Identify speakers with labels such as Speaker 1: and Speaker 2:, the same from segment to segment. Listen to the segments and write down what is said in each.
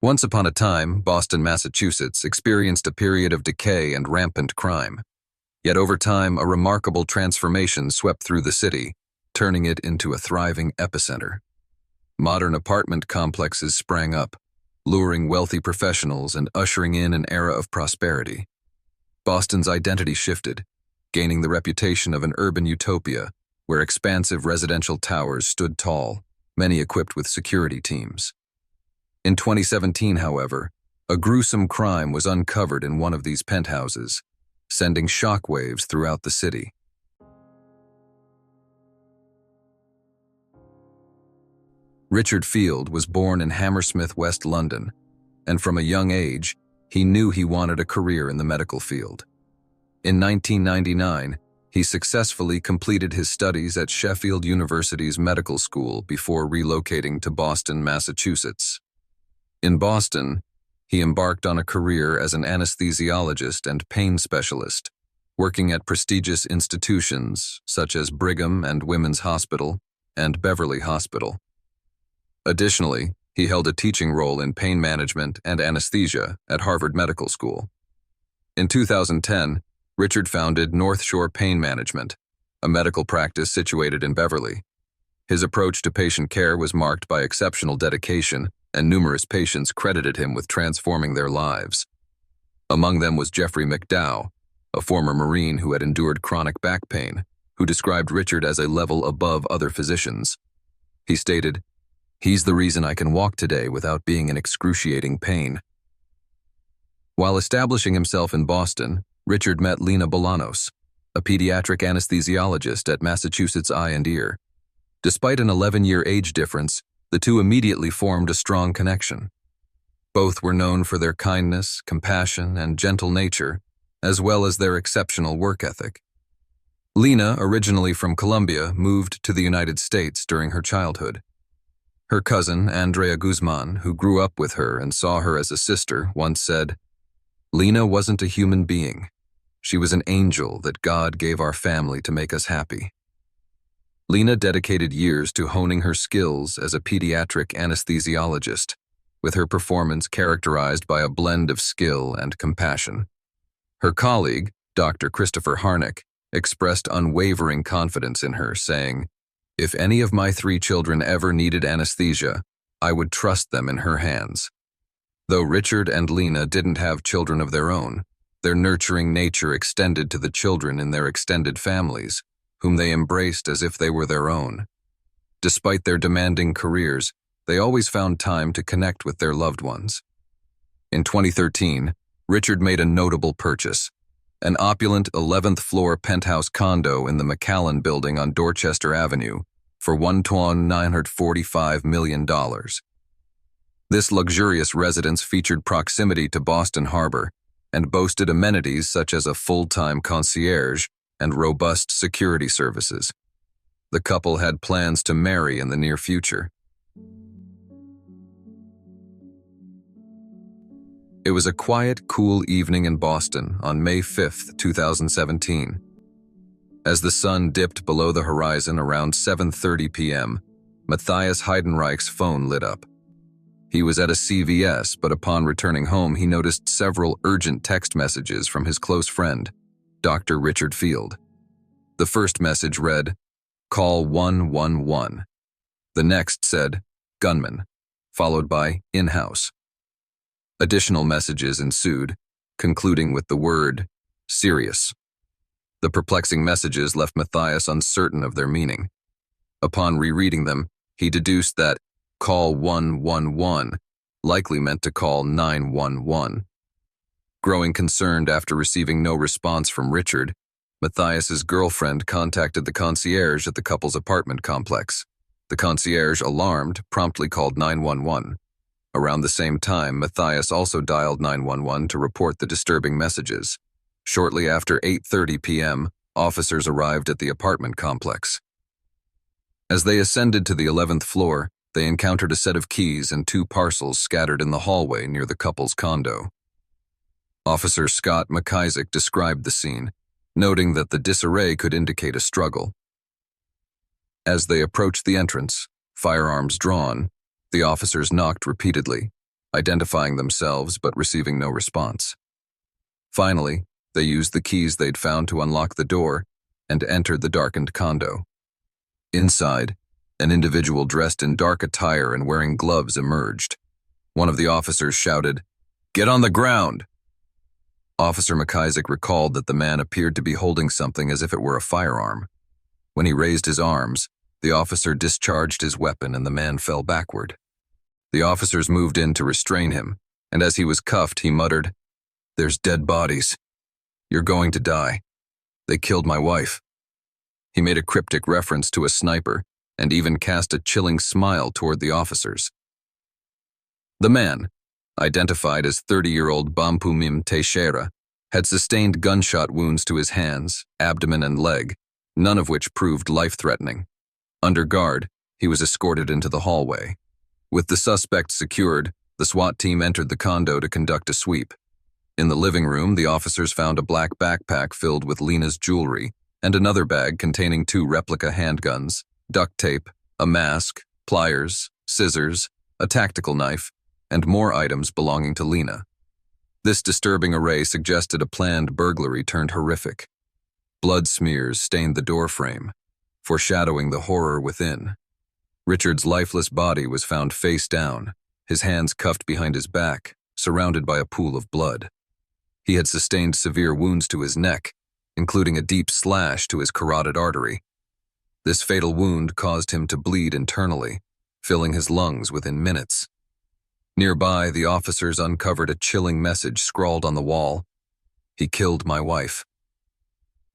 Speaker 1: Once upon a time, Boston, Massachusetts experienced a period of decay and rampant crime. Yet over time, a remarkable transformation swept through the city, turning it into a thriving epicenter. Modern apartment complexes sprang up, luring wealthy professionals and ushering in an era of prosperity. Boston's identity shifted, gaining the reputation of an urban utopia where expansive residential towers stood tall, many equipped with security teams. In 2017, however, a gruesome crime was uncovered in one of these penthouses, sending shockwaves throughout the city. Richard Field was born in Hammersmith, West London, and from a young age, he knew he wanted a career in the medical field. In 1999, he successfully completed his studies at Sheffield University's medical school before relocating to Boston, Massachusetts. In Boston, he embarked on a career as an anesthesiologist and pain specialist, working at prestigious institutions such as Brigham and Women's Hospital and Beverly Hospital. Additionally, he held a teaching role in pain management and anesthesia at Harvard Medical School. In 2010, Richard founded North Shore Pain Management, a medical practice situated in Beverly. His approach to patient care was marked by exceptional dedication, and numerous patients credited him with transforming their lives. Among them was Jeffrey McDowell, a former Marine who had endured chronic back pain, who described Richard as a level above other physicians. He stated, "He's the reason I can walk today without being in excruciating pain." While establishing himself in Boston, Richard met Lena Bolanos, a pediatric anesthesiologist at Massachusetts Eye and Ear. Despite an 11-year age difference, the two immediately formed a strong connection. Both were known for their kindness, compassion, and gentle nature, as well as their exceptional work ethic. Lena, originally from Colombia, moved to the United States during her childhood. Her cousin, Andrea Guzman, who grew up with her and saw her as a sister, once said, "Lena wasn't a human being. She was an angel that God gave our family to make us happy." Lena dedicated years to honing her skills as a pediatric anesthesiologist, with her performance characterized by a blend of skill and compassion. Her colleague, Dr. Christopher Harnick, expressed unwavering confidence in her, saying, "If any of my 3 children ever needed anesthesia, I would trust them in her hands." Though Richard and Lena didn't have children of their own, their nurturing nature extended to the children in their extended families, whom they embraced as if they were their own. Despite their demanding careers, they always found time to connect with their loved ones. In 2013, Richard made a notable purchase, an opulent 11th-floor penthouse condo in the McAllen Building on Dorchester Avenue for $1.945 million. This luxurious residence featured proximity to Boston Harbor and boasted amenities such as a full-time concierge and robust security services. The couple had plans to marry in the near future. It was a quiet, cool evening in Boston on May 5, 2017. As the sun dipped below the horizon around 7:30 p.m., Matthias Heidenreich's phone lit up. He was at a CVS, but upon returning home, he noticed several urgent text messages from his close friend, Dr. Richard Field. The first message read, "Call 111. The next said, "Gunman," followed by "in-house." Additional messages ensued, concluding with the word, "serious." The perplexing messages left Matthias uncertain of their meaning. Upon rereading them, he deduced that "call 111" likely meant to call 911. Growing concerned after receiving no response from Richard, Matthias's girlfriend contacted the concierge at the couple's apartment complex. The concierge, alarmed, promptly called 911. Around the same time, Matthias also dialed 911 to report the disturbing messages. Shortly after 8:30 p.m., officers arrived at the apartment complex. As they ascended to the 11th floor, they encountered a set of keys and 2 parcels scattered in the hallway near the couple's condo. Officer Scott McIsaac described the scene, noting that the disarray could indicate a struggle. As they approached the entrance, firearms drawn, the officers knocked repeatedly, identifying themselves but receiving no response. Finally, they used the keys they'd found to unlock the door and entered the darkened condo. Inside, an individual dressed in dark attire and wearing gloves emerged. One of the officers shouted, "Get on the ground!" Officer McIsaac recalled that the man appeared to be holding something as if it were a firearm. When he raised his arms, the officer discharged his weapon and the man fell backward. The officers moved in to restrain him, and as he was cuffed, he muttered, "There's dead bodies. You're going to die. They killed my wife." He made a cryptic reference to a sniper and even cast a chilling smile toward the officers. The man, identified as 30-year-old Bampumim Teixeira, had sustained gunshot wounds to his hands, abdomen, and leg, none of which proved life-threatening. Under guard, he was escorted into the hallway. With the suspect secured, the SWAT team entered the condo to conduct a sweep. In the living room, the officers found a black backpack filled with Lena's jewelry and another bag containing 2 replica handguns, duct tape, a mask, pliers, scissors, a tactical knife, and more items belonging to Lena. This disturbing array suggested a planned burglary turned horrific. Blood smears stained the doorframe, foreshadowing the horror within. Richard's lifeless body was found face down, his hands cuffed behind his back, surrounded by a pool of blood. He had sustained severe wounds to his neck, including a deep slash to his carotid artery. This fatal wound caused him to bleed internally, filling his lungs within minutes. Nearby, the officers uncovered a chilling message scrawled on the wall, "He killed my wife."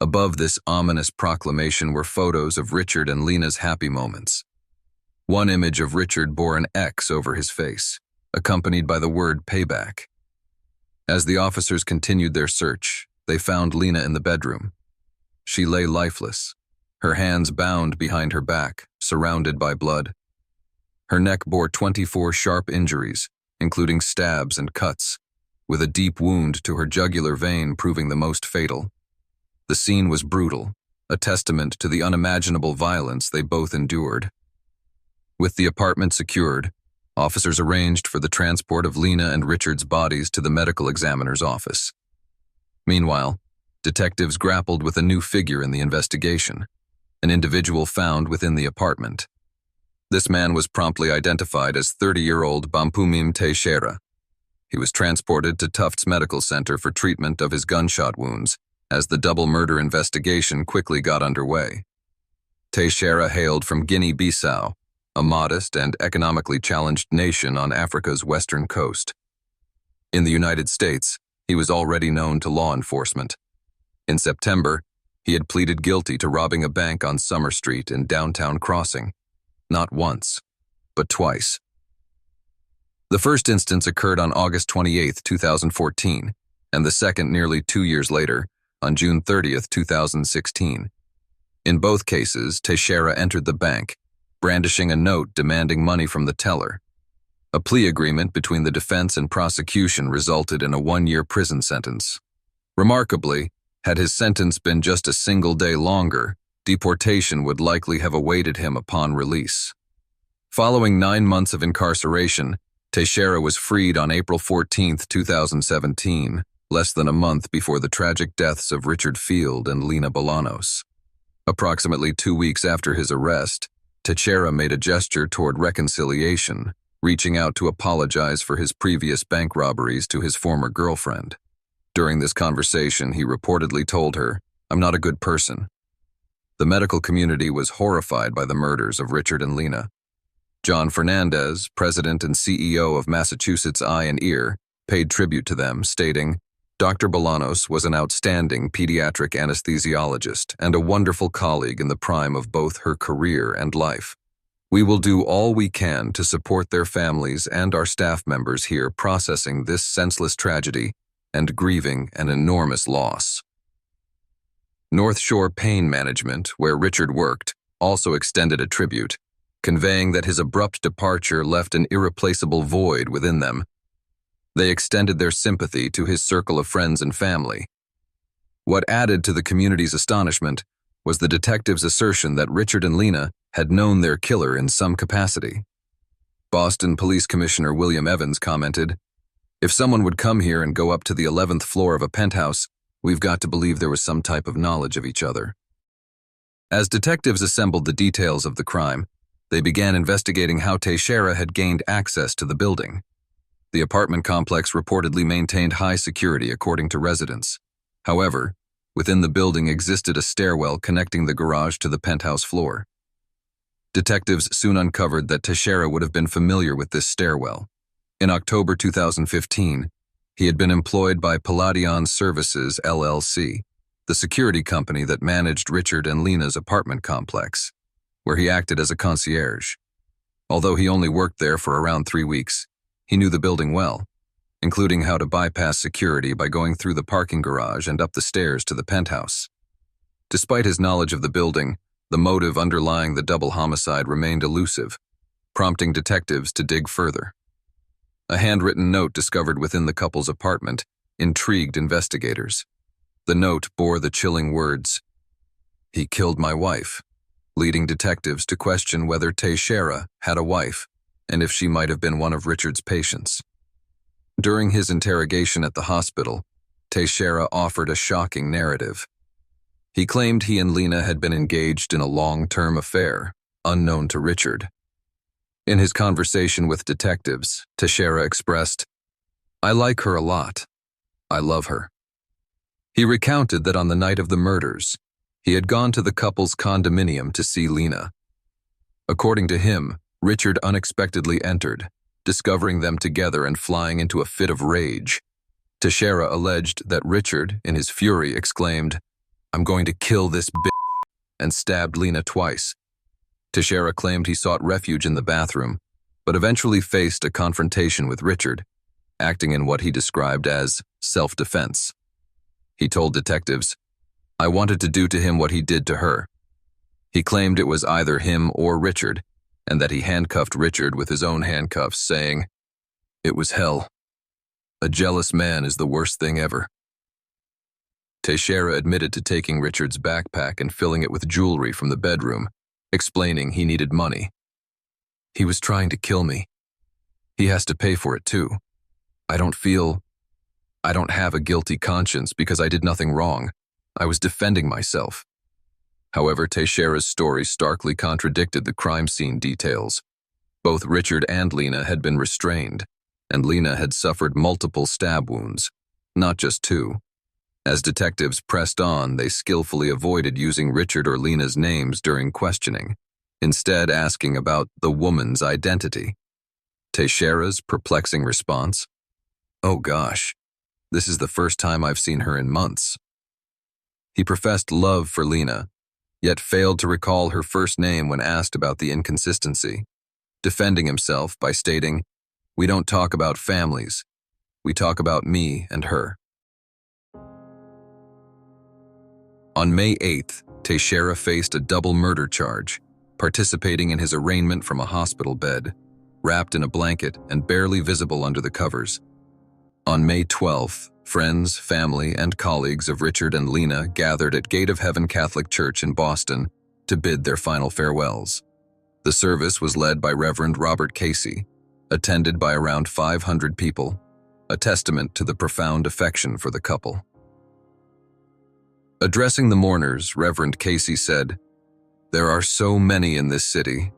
Speaker 1: Above this ominous proclamation were photos of Richard and Lena's happy moments. One image of Richard bore an X over his face, accompanied by the word payback. As the officers continued their search, they found Lena in the bedroom. She lay lifeless, her hands bound behind her back, surrounded by blood. Her neck bore 24 sharp injuries, including stabs and cuts, with a deep wound to her jugular vein proving the most fatal. The scene was brutal, a testament to the unimaginable violence they both endured. With the apartment secured, officers arranged for the transport of Lena and Richard's bodies to the medical examiner's office. Meanwhile, detectives grappled with a new figure in the investigation, an individual found within the apartment. This man was promptly identified as 30-year-old Bampumim Teixeira. He was transported to Tufts Medical Center for treatment of his gunshot wounds, as the double murder investigation quickly got underway. Teixeira hailed from Guinea-Bissau, a modest and economically challenged nation on Africa's western coast. In the United States, he was already known to law enforcement. In September, he had pleaded guilty to robbing a bank on Summer Street in downtown Crossing, not once, but twice. The first instance occurred on August 28, 2014, and the second nearly 2 years later, on June 30, 2016. In both cases, Teixeira entered the bank, brandishing a note demanding money from the teller. A plea agreement between the defense and prosecution resulted in a 1-year prison sentence. Remarkably, had his sentence been just a single day longer, deportation would likely have awaited him upon release. Following 9 months of incarceration, Teixeira was freed on April 14, 2017, less than a month before the tragic deaths of Richard Field and Lena Bolanos. Approximately 2 weeks after his arrest, Teixeira made a gesture toward reconciliation, reaching out to apologize for his previous bank robberies to his former girlfriend. During this conversation, he reportedly told her, "I'm not a good person." The medical community was horrified by the murders of Richard and Lena. John Fernandez, president and CEO of Massachusetts Eye and Ear, paid tribute to them, stating, "Dr. Bolanos was an outstanding pediatric anesthesiologist and a wonderful colleague in the prime of both her career and life. We will do all we can to support their families and our staff members here processing this senseless tragedy and grieving an enormous loss." North Shore Pain Management, where Richard worked, also extended a tribute, conveying that his abrupt departure left an irreplaceable void within them. They extended their sympathy to his circle of friends and family. What added to the community's astonishment was the detective's assertion that Richard and Lena had known their killer in some capacity. Boston Police Commissioner William Evans commented, "If someone would come here and go up to the 11th floor of a penthouse, we've got to believe there was some type of knowledge of each other." As detectives assembled the details of the crime, they began investigating how Teixeira had gained access to the building. The apartment complex reportedly maintained high security according to residents. However, within the building existed a stairwell connecting the garage to the penthouse floor. Detectives soon uncovered that Teixeira would have been familiar with this stairwell. In October 2015, he had been employed by Palladion Services LLC, the security company that managed Richard and Lena's apartment complex, where he acted as a concierge. Although he only worked there for around 3 weeks, he knew the building well, including how to bypass security by going through the parking garage and up the stairs to the penthouse. Despite his knowledge of the building, the motive underlying the double homicide remained elusive, prompting detectives to dig further. A handwritten note discovered within the couple's apartment intrigued investigators. The note bore the chilling words, "He killed my wife," leading detectives to question whether Teixeira had a wife and if she might have been one of Richard's patients. During his interrogation at the hospital, Teixeira offered a shocking narrative. He claimed he and Lena had been engaged in a long-term affair, unknown to Richard. In his conversation with detectives, Teixeira expressed, "I like her a lot. I love her." He recounted that on the night of the murders, he had gone to the couple's condominium to see Lena. According to him, Richard unexpectedly entered, discovering them together and flying into a fit of rage. Teixeira alleged that Richard, in his fury, exclaimed, "I'm going to kill this bitch," and stabbed Lena twice. Teixeira claimed he sought refuge in the bathroom, but eventually faced a confrontation with Richard, acting in what he described as self-defense. He told detectives, "I wanted to do to him what he did to her." He claimed it was either him or Richard, and that he handcuffed Richard with his own handcuffs, saying, "It was hell. A jealous man is the worst thing ever." Teixeira admitted to taking Richard's backpack and filling it with jewelry from the bedroom, explaining he needed money. "He was trying to kill me. He has to pay for it too. I don't have a guilty conscience because I did nothing wrong. I was defending myself." However, Teixeira's story starkly contradicted the crime scene details. Both Richard and Lena had been restrained, and Lena had suffered multiple stab wounds, not just 2. As detectives pressed on, they skillfully avoided using Richard or Lena's names during questioning, instead asking about the woman's identity. Teixeira's perplexing response, "Oh gosh, this is the first time I've seen her in months." He professed love for Lena, yet failed to recall her first name when asked about the inconsistency, defending himself by stating, "We don't talk about families. We talk about me and her." On May 8th, Teixeira faced a double murder charge, participating in his arraignment from a hospital bed, wrapped in a blanket and barely visible under the covers. On May 12th, friends, family, and colleagues of Richard and Lena gathered at Gate of Heaven Catholic Church in Boston to bid their final farewells. The service was led by Reverend Robert Casey, attended by around 500 people, a testament to the profound affection for the couple. Addressing the mourners, Reverend Casey said, "There are so many in this city,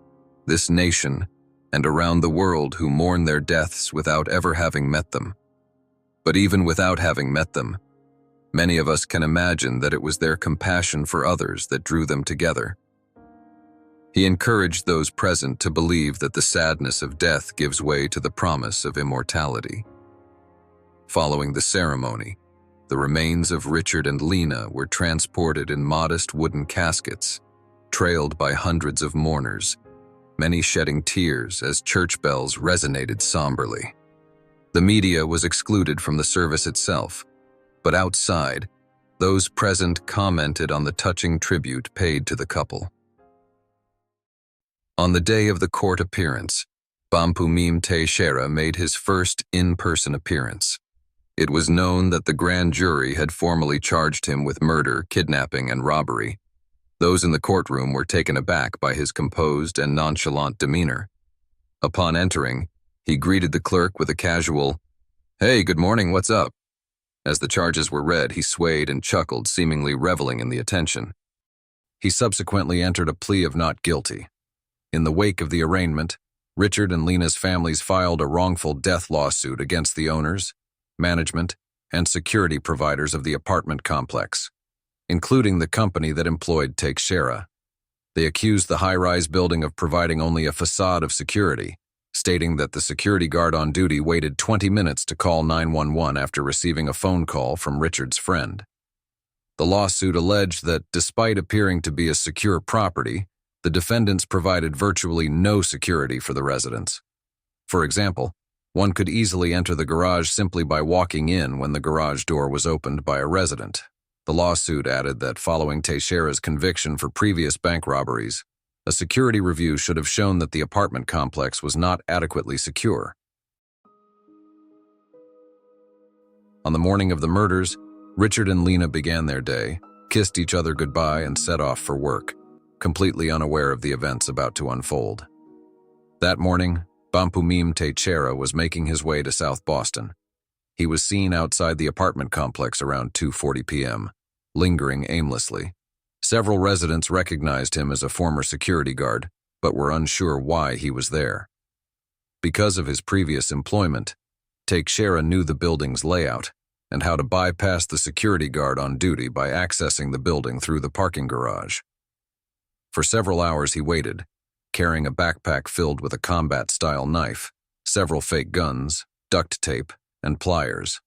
Speaker 1: this nation, and around the world who mourn their deaths without ever having met them. But even without having met them, many of us can imagine that it was their compassion for others that drew them together." He encouraged those present to believe that the sadness of death gives way to the promise of immortality. Following the ceremony, the remains of Richard and Lena were transported in modest wooden caskets, trailed by hundreds of mourners, many shedding tears as church bells resonated somberly. The media was excluded from the service itself, but outside, those present commented on the touching tribute paid to the couple. On the day of the court appearance, Bampumim Teixeira made his first in-person appearance. It was known that the grand jury had formally charged him with murder, kidnapping, and robbery. Those in the courtroom were taken aback by his composed and nonchalant demeanor. Upon entering, he greeted the clerk with a casual, "Hey, good morning, what's up?" As the charges were read, he swayed and chuckled, seemingly reveling in the attention. He subsequently entered a plea of not guilty. In the wake of the arraignment, Richard and Lena's families filed a wrongful death lawsuit against the owners, management, and security providers of the apartment complex, including the company that employed Teixeira. They accused the high-rise building of providing only a facade of security, stating that the security guard on duty waited 20 minutes to call 911 after receiving a phone call from Richard's friend. The lawsuit alleged that, despite appearing to be a secure property, the defendants provided virtually no security for the residents. For example, one could easily enter the garage simply by walking in when the garage door was opened by a resident. The lawsuit added that following Teixeira's conviction for previous bank robberies, a security review should have shown that the apartment complex was not adequately secure. On the morning of the murders, Richard and Lena began their day, kissed each other goodbye, and set off for work, completely unaware of the events about to unfold. That morning, Bampumim Teixeira was making his way to South Boston. He was seen outside the apartment complex around 2:40 p.m., lingering aimlessly. Several residents recognized him as a former security guard, but were unsure why he was there. Because of his previous employment, Teixeira knew the building's layout and how to bypass the security guard on duty by accessing the building through the parking garage. For several hours he waited, carrying a backpack filled with a combat-style knife, several fake guns, duct tape, and pliers.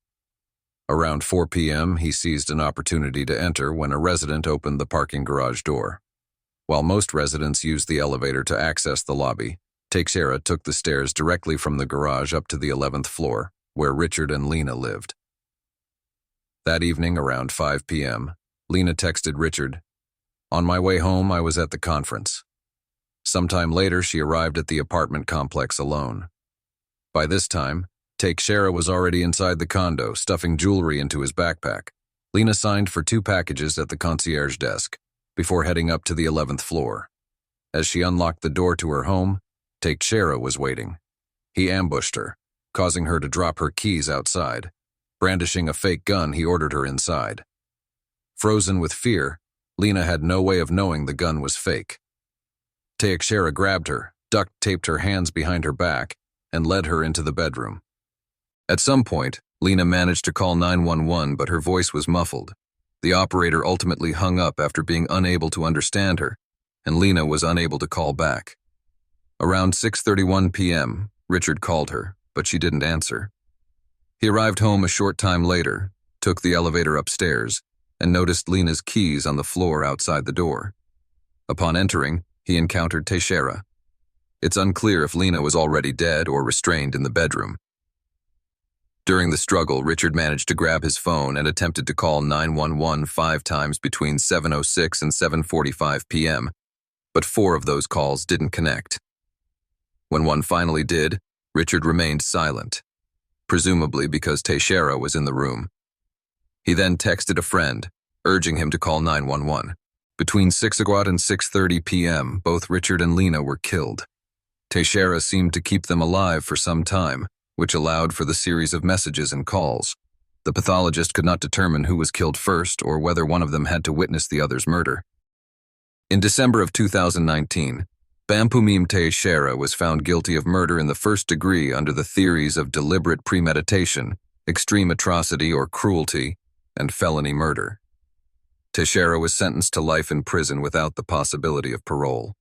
Speaker 1: Around 4 p.m., he seized an opportunity to enter when a resident opened the parking garage door. While most residents used the elevator to access the lobby, Teixeira took the stairs directly from the garage up to the 11th floor, where Richard and Lena lived. That evening, around 5 p.m., Lena texted Richard, "On my way home, I was at the conference." Sometime later, she arrived at the apartment complex alone. By this time, Teixeira was already inside the condo, stuffing jewelry into his backpack. Lena signed for 2 packages at the concierge desk, before heading up to the 11th floor. As she unlocked the door to her home, Teixeira was waiting. He ambushed her, causing her to drop her keys outside. Brandishing a fake gun, he ordered her inside. Frozen with fear, Lena had no way of knowing the gun was fake. Teixeira grabbed her, duct-taped her hands behind her back, and led her into the bedroom. At some point, Lena managed to call 911, but her voice was muffled. The operator ultimately hung up after being unable to understand her, and Lena was unable to call back. Around 6:31 p.m., Richard called her, but she didn't answer. He arrived home a short time later, took the elevator upstairs, and noticed Lena's keys on the floor outside the door. Upon entering, he encountered Teixeira. It's unclear if Lena was already dead or restrained in the bedroom. During the struggle, Richard managed to grab his phone and attempted to call 911 5 times between 7:06 and 7:45 p.m., but 4 of those calls didn't connect. When one finally did, Richard remained silent, presumably because Teixeira was in the room. He then texted a friend, urging him to call 911. Between 6 o'clock and 6:30 p.m., both Richard and Lena were killed. Teixeira seemed to keep them alive for some time, which allowed for the series of messages and calls. The pathologist could not determine who was killed first or whether one of them had to witness the other's murder. In December of 2019, Bampumim Teixeira was found guilty of murder in the first degree under the theories of deliberate premeditation, extreme atrocity or cruelty, and felony murder. Teixeira was sentenced to life in prison without the possibility of parole.